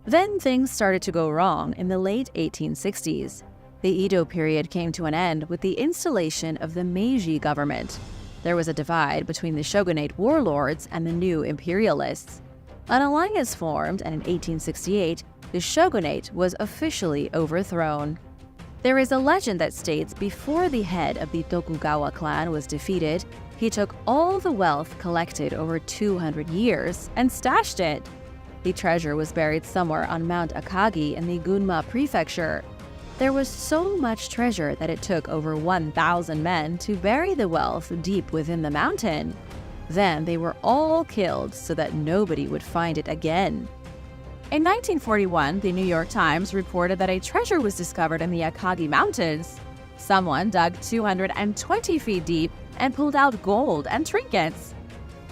Then things started to go wrong in the late 1860s. The Edo period came to an end with the installation of the Meiji government. There was a divide between the shogunate warlords and the new imperialists. An alliance formed, and in 1868, the shogunate was officially overthrown. There is a legend that states before the head of the Tokugawa clan was defeated, he took all the wealth collected over 200 years and stashed it. The treasure was buried somewhere on Mount Akagi in the Gunma prefecture. There was so much treasure that it took over 1,000 men to bury the wealth deep within the mountain. Then they were all killed so that nobody would find it again. In 1941, the New York Times reported that a treasure was discovered in the Akagi Mountains. Someone dug 220 feet deep and pulled out gold and trinkets.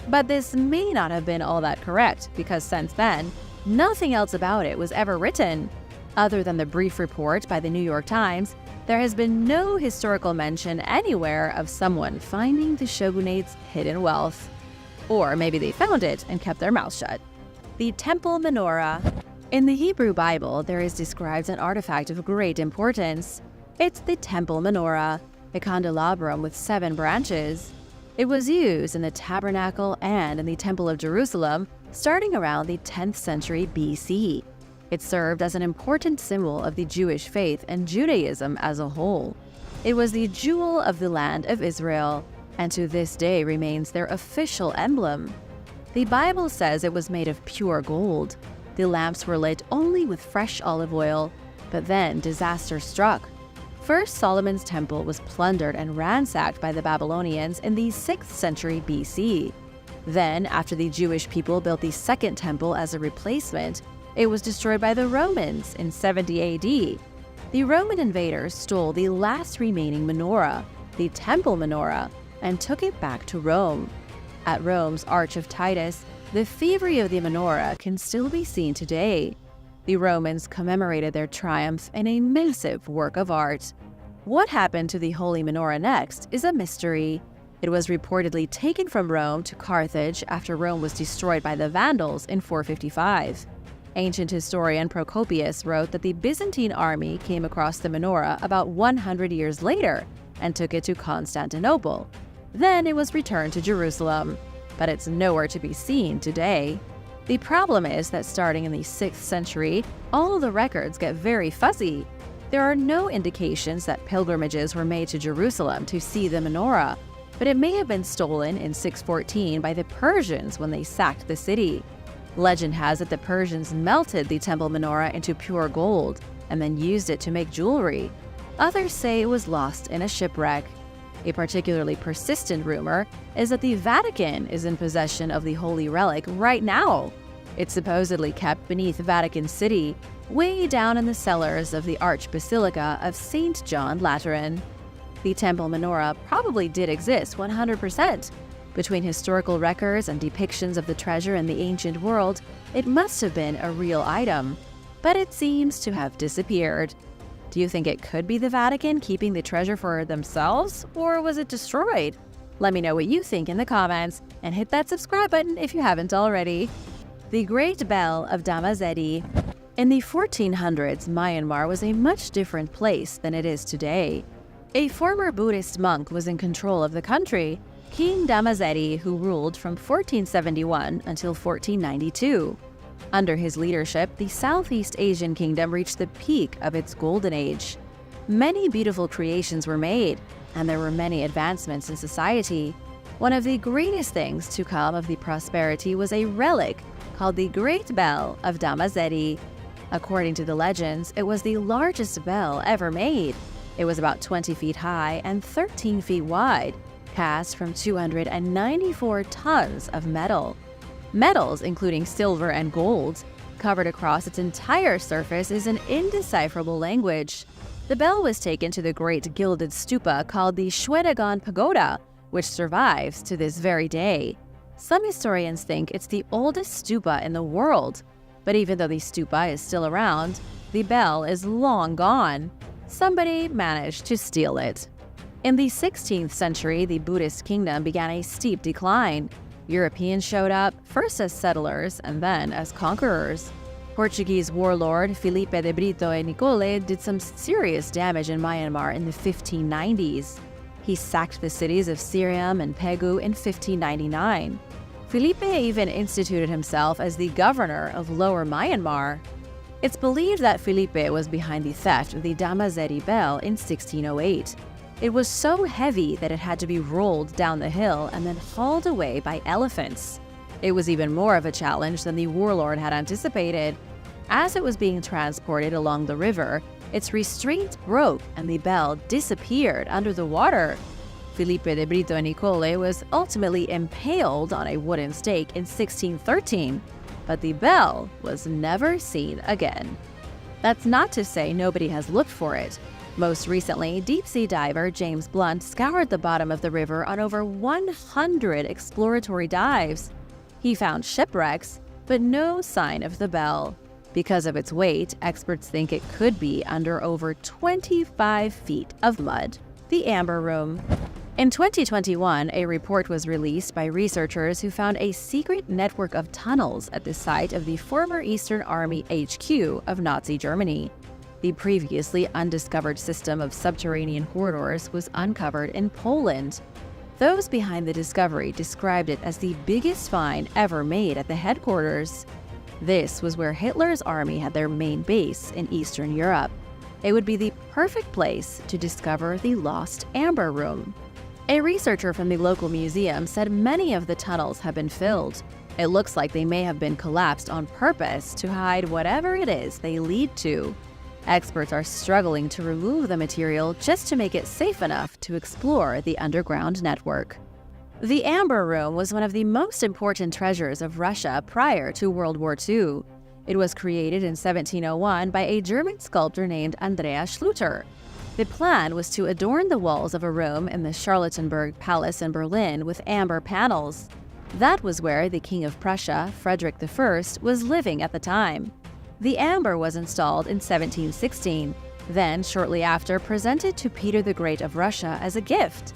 But this may not have been all that correct, because since then, nothing else about it was ever written. Other than the brief report by the New York Times, there has been no historical mention anywhere of someone finding the shogunate's hidden wealth. Or maybe they found it and kept their mouth shut. The Temple Menorah. In the Hebrew Bible, there is described an artifact of great importance. It's the Temple Menorah, a candelabrum with 7 branches. It was used in the tabernacle and in the Temple of Jerusalem starting around the 10th century BC. It served as an important symbol of the Jewish faith and Judaism as a whole. It was the jewel of the land of Israel, and to this day remains their official emblem. The Bible says it was made of pure gold. The lamps were lit only with fresh olive oil, but then disaster struck. First, Solomon's temple was plundered and ransacked by the Babylonians in the 6th century BC. Then, after the Jewish people built the second temple as a replacement, it was destroyed by the Romans in 70 AD. The Roman invaders stole the last remaining menorah, the Temple Menorah, and took it back to Rome. At Rome's Arch of Titus, the thievery of the menorah can still be seen today. The Romans commemorated their triumph in a massive work of art. What happened to the Holy Menorah next is a mystery. It was reportedly taken from Rome to Carthage after Rome was destroyed by the Vandals in 455. Ancient historian Procopius wrote that the Byzantine army came across the menorah about 100 years later and took it to Constantinople. Then it was returned to Jerusalem, but it's nowhere to be seen today. The problem is that starting in the 6th century, all of the records get very fuzzy. There are no indications that pilgrimages were made to Jerusalem to see the menorah, but it may have been stolen in 614 by the Persians when they sacked the city. Legend has it the Persians melted the temple menorah into pure gold and then used it to make jewelry. Others say it was lost in a shipwreck. A particularly persistent rumor is that the Vatican is in possession of the holy relic right now. It's supposedly kept beneath Vatican City, way down in the cellars of the Archbasilica of St. John Lateran. The temple menorah probably did exist 100%. Between historical records and depictions of the treasure in the ancient world, it must have been a real item, but it seems to have disappeared. Do you think it could be the Vatican keeping the treasure for themselves, or was it destroyed? Let me know what you think in the comments, and hit that subscribe button if you haven't already. The Great Bell of Damazetti. In the 1400s, Myanmar was a much different place than it is today. A former Buddhist monk was in control of the country, King Damazetti, who ruled from 1471 until 1492. Under his leadership, the Southeast Asian kingdom reached the peak of its golden age. Many beautiful creations were made, and there were many advancements in society. One of the greatest things to come of the prosperity was a relic called the Great Bell of Damazetti. According to the legends, it was the largest bell ever made. It was about 20 feet high and 13 feet wide, cast from 294 tons of metal. Metals, including silver and gold, covered across its entire surface is an indecipherable language. The bell was taken to the great gilded stupa called the Shwedagon Pagoda, which survives to this very day. Some historians think it's the oldest stupa in the world, but even though the stupa is still around, the bell is long gone. Somebody managed to steal it. In the 16th century, the Buddhist kingdom began a steep decline. Europeans showed up, first as settlers and then as conquerors. Portuguese warlord Felipe de Brito e Nicole did some serious damage in Myanmar in the 1590s. He sacked the cities of Siriam and Pegu in 1599. Felipe even instituted himself as the governor of Lower Myanmar. It's believed that Felipe was behind the theft of the Damazeri bell in 1608. It was so heavy that it had to be rolled down the hill and then hauled away by elephants. It was even more of a challenge than the warlord had anticipated. As it was being transported along the river, its restraint broke and the bell disappeared under the water. Felipe de Brito e Nicole was ultimately impaled on a wooden stake in 1613, but the bell was never seen again. That's not to say nobody has looked for it. Most recently, deep-sea diver James Blunt scoured the bottom of the river on over 100 exploratory dives. He found shipwrecks, but no sign of the bell. Because of its weight, experts think it could be under over 25 feet of mud. The Amber Room. In 2021, a report was released by researchers who found a secret network of tunnels at the site of the former Eastern Army HQ of Nazi Germany. The previously undiscovered system of subterranean corridors was uncovered in Poland. Those behind the discovery described it as the biggest find ever made at the headquarters. This was where Hitler's army had their main base in Eastern Europe. It would be the perfect place to discover the lost Amber Room. A researcher from the local museum said many of the tunnels have been filled. It looks like they may have been collapsed on purpose to hide whatever it is they lead to. Experts are struggling to remove the material just to make it safe enough to explore the underground network. The Amber Room was one of the most important treasures of Russia prior to World War II. It was created in 1701 by a German sculptor named Andreas Schluter. The plan was to adorn the walls of a room in the Charlottenburg Palace in Berlin with amber panels. That was where the King of Prussia, Frederick I, was living at the time. The amber was installed in 1716, then shortly after presented to Peter the Great of Russia as a gift.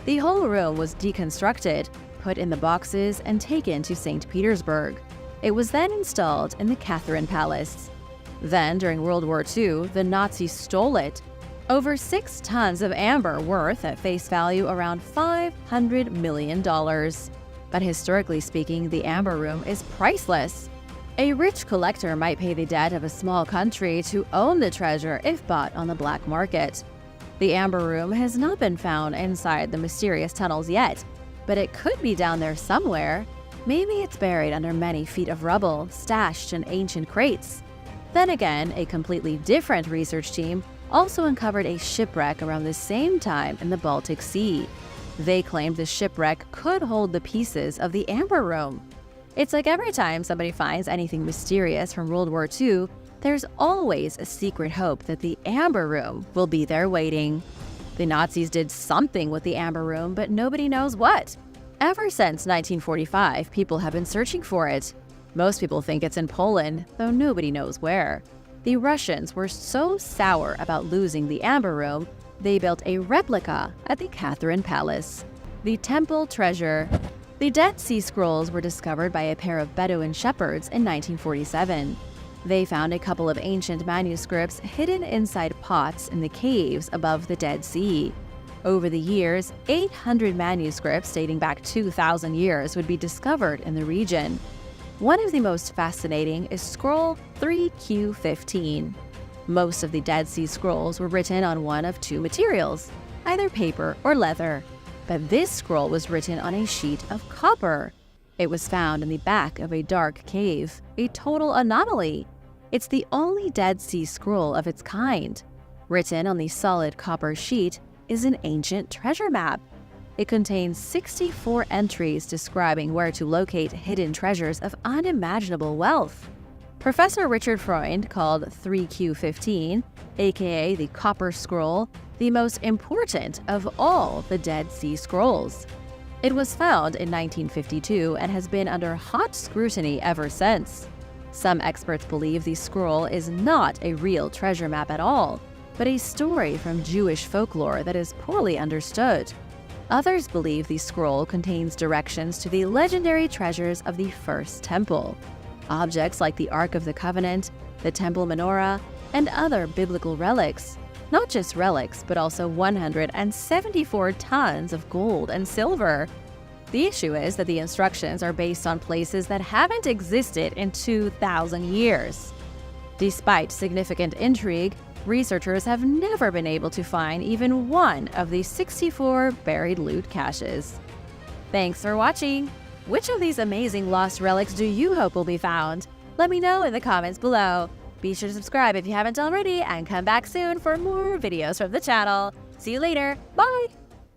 The whole room was deconstructed, put in the boxes, and taken to St. Petersburg. It was then installed in the Catherine Palace. Then, during World War II, the Nazis stole it. Over 6 tons of amber worth, at face value, around $500 million. But historically speaking, the Amber Room is priceless. A rich collector might pay the debt of a small country to own the treasure if bought on the black market. The Amber Room has not been found inside the mysterious tunnels yet, but it could be down there somewhere. Maybe it's buried under many feet of rubble, stashed in ancient crates. Then again, a completely different research team also uncovered a shipwreck around the same time in the Baltic Sea. They claimed the shipwreck could hold the pieces of the Amber Room. It's like every time somebody finds anything mysterious from World War II, there's always a secret hope that the Amber Room will be there waiting. The Nazis did something with the Amber Room, but nobody knows what. Ever since 1945, people have been searching for it. Most people think it's in Poland, though nobody knows where. The Russians were so sour about losing the Amber Room, they built a replica at the Catherine Palace. The Temple Treasure. The Dead Sea Scrolls were discovered by a pair of Bedouin shepherds in 1947. They found a couple of ancient manuscripts hidden inside pots in the caves above the Dead Sea. Over the years, 800 manuscripts dating back 2,000 years would be discovered in the region. One of the most fascinating is Scroll 3Q15. Most of the Dead Sea Scrolls were written on one of 2 materials, either paper or leather. But this scroll was written on a sheet of copper. It was found in the back of a dark cave, a total anomaly. It's the only Dead Sea Scroll of its kind. Written on the solid copper sheet is an ancient treasure map. It contains 64 entries describing where to locate hidden treasures of unimaginable wealth. Professor Richard Freund called 3Q15, aka the Copper Scroll, the most important of all the Dead Sea Scrolls. It was found in 1952 and has been under hot scrutiny ever since. Some experts believe the scroll is not a real treasure map at all, but a story from Jewish folklore that is poorly understood. Others believe the scroll contains directions to the legendary treasures of the First Temple. Objects like the Ark of the Covenant, the Temple Menorah, and other biblical relics. Not just relics, but also 174 tons of gold and silver. The issue is that the instructions are based on places that haven't existed in 2,000 years. Despite significant intrigue, researchers have never been able to find even one of these 64 buried loot caches. Thanks for watching! Which of these amazing lost relics do you hope will be found? Let me know in the comments below. Be sure to subscribe if you haven't already, and come back soon for more videos from the channel. See you later. Bye!